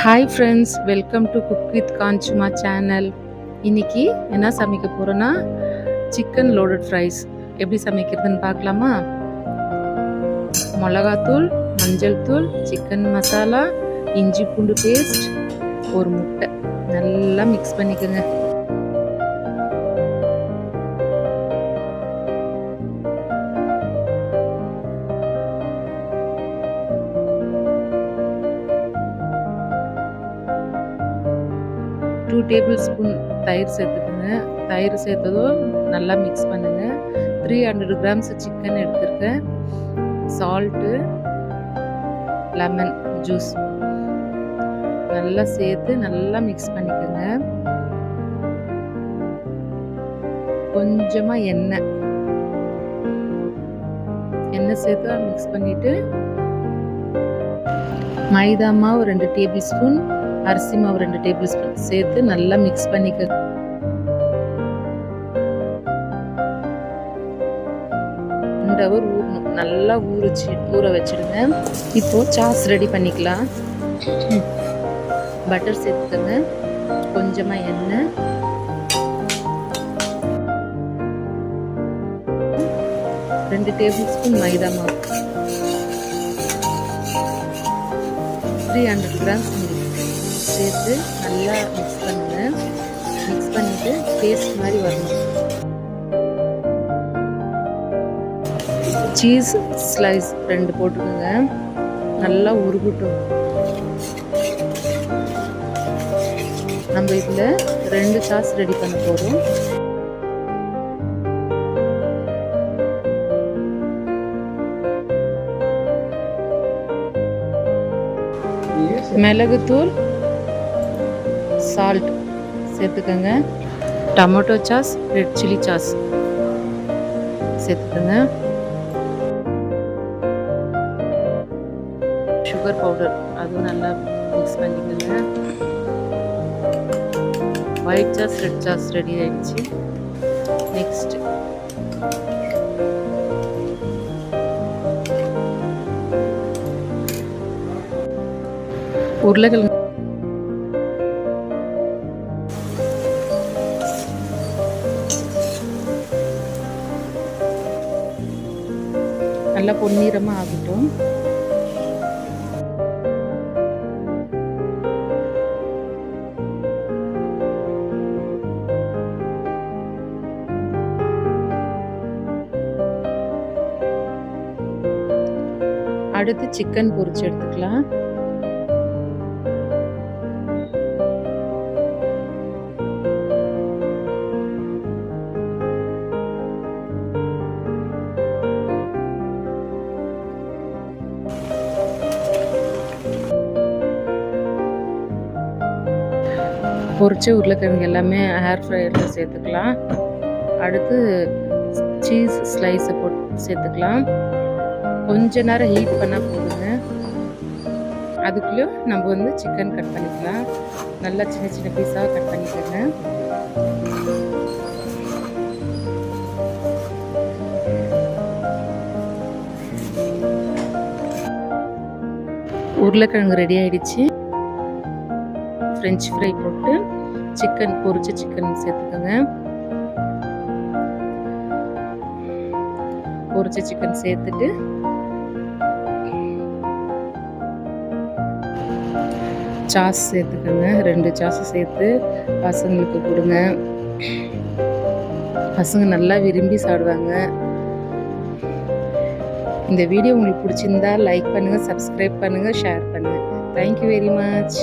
Hi friends, welcome to cook with Kanchuma channel. இன்னைக்கு என்ன சமைக்க போகிறோன்னா சிக்கன் லோடட் ஃப்ரைஸ். எப்படி சமைக்கிறதுன்னு பார்க்கலாமா? மிளகாத்தூள், மஞ்சள் தூள், சிக்கன் மசாலா, இஞ்சி பூண்டு பேஸ்ட், ஒரு முட்டை நல்லா மிக்ஸ் பண்ணிக்கோங்க. டூ டேபிள் ஸ்பூன் தயிர் சேர்த்துக்குங்க. தயிர் சேர்த்ததும் நல்லா மிக்ஸ் பண்ணுங்கள். 300 கிராம்ஸ் சிக்கன் எடுத்துருக்கேன். சால்ட்டு, லெமன் ஜூஸ் நல்லா சேர்த்து நல்லா மிக்ஸ் பண்ணிக்கோங்க. கொஞ்சமாக எண்ணெய் சேர்த்து மிக்ஸ் பண்ணிவிட்டு மைதா மாவு 2 டேபிள் ஸ்பூன், அரிசி மாவு 2 டேபிள் ஸ்பூன் சேர்த்து நல்லா மிக்ஸ் பண்ணிக்க. ஹவர் ஊறணும். நல்லா ஊற வச்சிடுங்க. இப்போ சாஸ் ரெடி பண்ணிக்கலாம். பட்டர் சேர்த்துக்கங்க. கொஞ்சமா எண்ணெய், ரெண்டு டேபிள் ஸ்பூன் மைதா மாவு, 300 கிராம்ஸ் சேர்த்து நல்லா மிக்ஸ் பண்ணுங்க. மிக்ஸ் பண்ணிட்டு பேஸ்ட் மாதிரி வரணும். சீஸ் ஸ்லைஸ் 2 போட்டுக்கோங்க. நல்லா உருகட்டும். நம்ம இதில் 2 சாஸ் ரெடி பண்ண போகிறோம். மிளகுத்தூள், சால்ட் சேர்த்துக்கோங்க. Tomato sauce, red chilli sauce சேர்த்துக்கோங்க. சுகர் பவுடர் அதுவும் நல்லா மிக்ஸ் பண்ணிக்கோங்க. White sauce, red sauce ready ஆயிடுச்சு. நெக்ஸ்ட் உருளைக்கிழங்கு நல்லா பொன்னிறமாக ஆகட்டும். அடுத்து சிக்கன் பொரிச்சு எடுத்துக்கலாம். பொரிச்ச உருளைக்கிழங்கு எல்லாமே ஏர் ஃப்ரையரில் சேர்த்துக்கலாம். அடுத்து சீஸ் ஸ்லைஸை போட்டு சேர்த்துக்கலாம். கொஞ்ச நேரம் ஹீட் பண்ணால் போதுங்க. அதுக்குள்ளேயும் நம்ம சிக்கன் கட் பண்ணிக்கலாம். நல்லா சின்ன சின்ன பீஸாக கட் பண்ணிக்கோங்க. உருளைக்கிழங்கு ரெடி ஆயிடுச்சு. ஃப்ரெஞ்ச் ஃப்ரை போட்டு சிக்கன், பொரிச்ச சிக்கன் சேர்த்துக்கோங்க. பொரிச்ச சிக்கன் சேர்த்துட்டு சாஸ் சேர்த்துக்கோங்க. 2 சாஸ் சேர்த்து பசங்களுக்கு கொடுங்க. பசங்க நல்லா விரும்பி சாப்பிடுவாங்க. இந்த வீடியோ உங்களுக்கு பிடிச்சிருந்தா லைக் பண்ணுங்கள், சப்ஸ்கிரைப் பண்ணுங்கள், ஷேர் பண்ணுங்கள். Thank you very much.